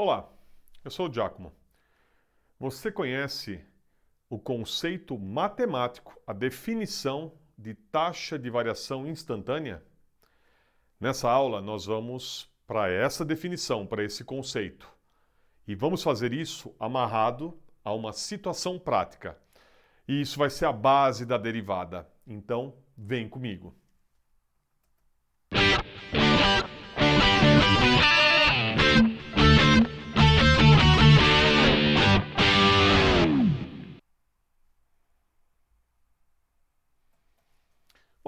Olá, eu sou o Giacomo. Você conhece o conceito matemático, a definição de taxa de variação instantânea? Nessa aula, nós vamos para essa definição, para esse conceito. E vamos fazer isso amarrado a uma situação prática. E isso vai ser a base da derivada. Então, vem comigo.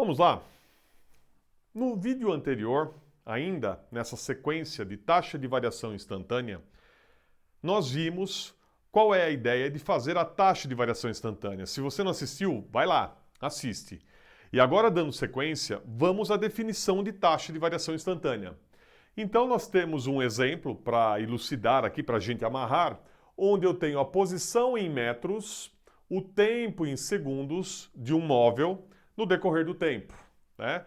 Vamos lá? No vídeo anterior, ainda nessa sequência de taxa de variação instantânea, nós vimos qual é a ideia de fazer a taxa de variação instantânea. Se você não assistiu, vai lá, assiste. E agora, dando sequência, vamos à definição de taxa de variação instantânea. Então, nós temos um exemplo para elucidar aqui, para a gente amarrar, onde eu tenho a posição em metros, o tempo em segundos de um móvel no decorrer do tempo, né?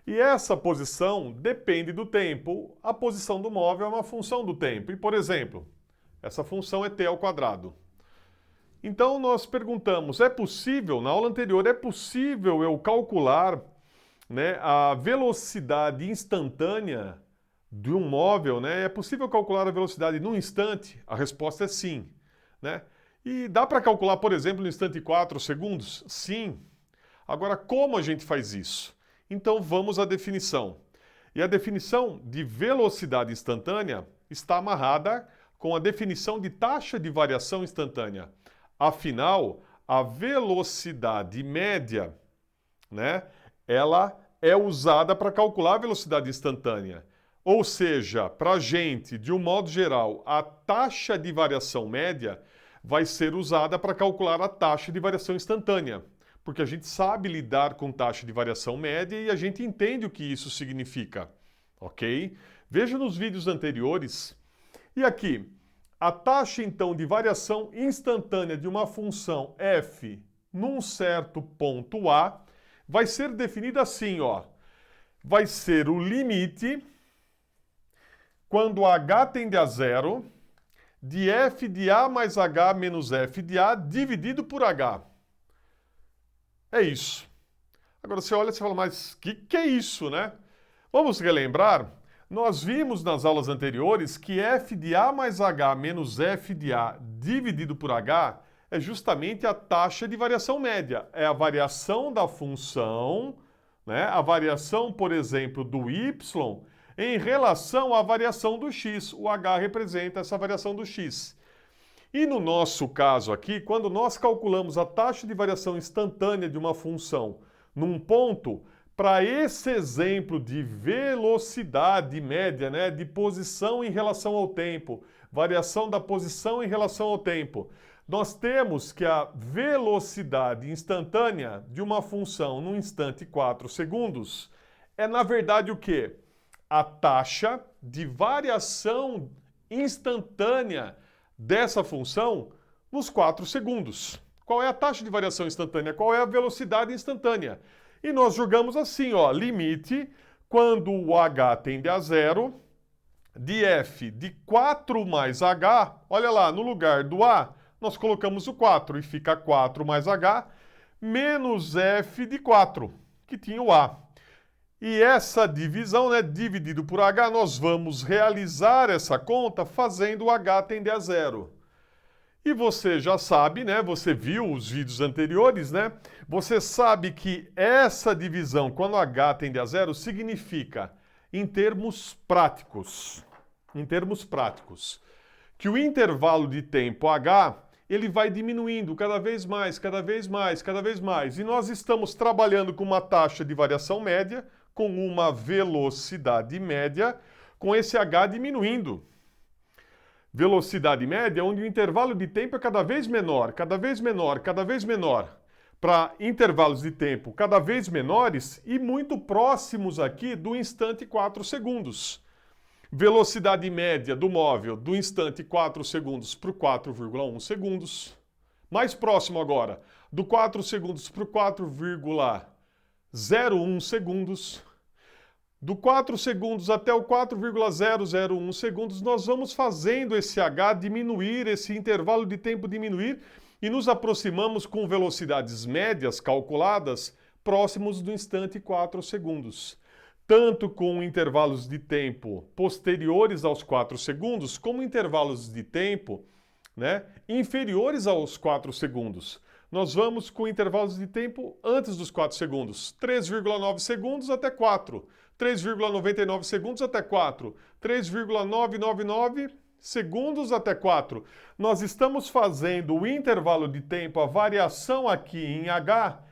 E essa posição depende do tempo. A posição do móvel é uma função do tempo. E, por exemplo, essa função é t ao quadrado. Então, nós perguntamos, é possível, na aula anterior, é possível eu calcular, né, a velocidade instantânea de um móvel, né? É possível calcular a velocidade num instante? A resposta é sim, né? E dá para calcular, por exemplo, no instante 4 segundos? Sim. Agora, como a gente faz isso? Então, vamos à definição. E a definição de velocidade instantânea está amarrada com a definição de taxa de variação instantânea. Afinal, a velocidade média, né, ela é usada para calcular a velocidade instantânea. Ou seja, para a gente, de um modo geral, a taxa de variação média vai ser usada para calcular a taxa de variação instantânea. Porque a gente sabe lidar com taxa de variação média e a gente entende o que isso significa, ok? Veja nos vídeos anteriores. E aqui, a taxa então de variação instantânea de uma função f num certo ponto A vai ser definida assim, ó. Vai ser o limite, quando h tende a zero, de f de a mais h menos f de a dividido por h. É isso. Agora você olha e fala, mas que é isso, né? Vamos relembrar? Nós vimos nas aulas anteriores que f de a mais h menos f de a dividido por h é justamente a taxa de variação média. É a variação da função, né? A variação, por exemplo, do y em relação à variação do x. O h representa essa variação do x. E no nosso caso aqui, quando nós calculamos a taxa de variação instantânea de uma função num ponto, para esse exemplo de velocidade média, né, de posição em relação ao tempo, variação da posição em relação ao tempo, nós temos que a velocidade instantânea de uma função num instante 4 segundos é, na verdade, o quê? A taxa de variação instantânea dessa função nos 4 segundos. Qual é a taxa de variação instantânea? Qual é a velocidade instantânea? E nós jogamos assim, ó, limite, quando o h tende a zero, de f de 4 mais h, olha lá, no lugar do a, nós colocamos o 4 e fica 4 mais h, menos f de 4, que tinha o a. E essa divisão, né, dividido por h, nós vamos realizar essa conta fazendo o h tender a zero. E você já sabe, né, você viu os vídeos anteriores, né, você sabe que essa divisão, quando h tende a zero, significa, em termos práticos, que o intervalo de tempo h, ele vai diminuindo cada vez mais, cada vez mais, cada vez mais. E nós estamos trabalhando com uma taxa de variação média, com uma velocidade média, com esse h diminuindo. Velocidade média, onde o intervalo de tempo é cada vez menor, cada vez menor, cada vez menor, para intervalos de tempo cada vez menores e muito próximos aqui do instante 4 segundos. Velocidade média do móvel do instante 4 segundos para o 4,1 segundos. Mais próximo agora, do 4 segundos para o 4,01 segundos. do 4 segundos até o 4,001 segundos, nós vamos fazendo esse H diminuir, esse intervalo de tempo diminuir, e nos aproximamos com velocidades médias calculadas próximos do instante 4 segundos. Tanto com intervalos de tempo posteriores aos 4 segundos, como intervalos de tempo, inferiores aos 4 segundos. Nós vamos com intervalos de tempo antes dos 4 segundos, 3,9 segundos até 4, 3,99 segundos até 4, 3,999 segundos até 4. Nós estamos fazendo o intervalo de tempo, a variação aqui em H,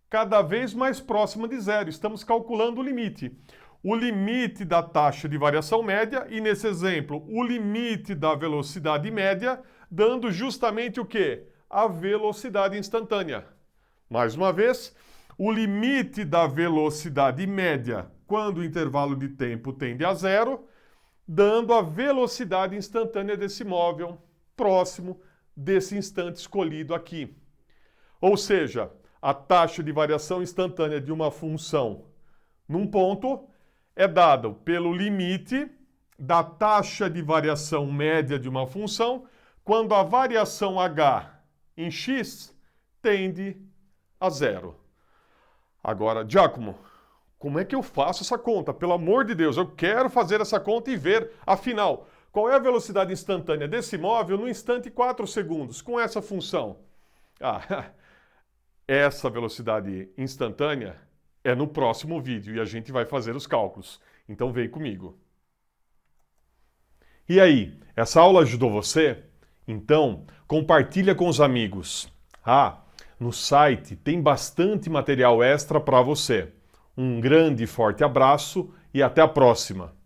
cada vez mais próxima de zero. Estamos calculando o limite. O limite da taxa de variação média e, nesse exemplo, o limite da velocidade média, dando justamente o quê? A velocidade instantânea. Mais uma vez, o limite da velocidade média quando o intervalo de tempo tende a zero, dando a velocidade instantânea desse móvel próximo desse instante escolhido aqui. Ou seja, a taxa de variação instantânea de uma função num ponto é dada pelo limite da taxa de variação média de uma função quando a variação h em x tende a zero. Agora, Giacomo, como é que eu faço essa conta? Pelo amor de Deus, eu quero fazer essa conta e ver, afinal, qual é a velocidade instantânea desse móvel no instante 4 segundos com essa função? Essa velocidade instantânea é no próximo vídeo e a gente vai fazer os cálculos. Então vem comigo. E aí, essa aula ajudou você? Então, compartilha com os amigos. No site tem bastante material extra para você. Um grande e forte abraço e até a próxima!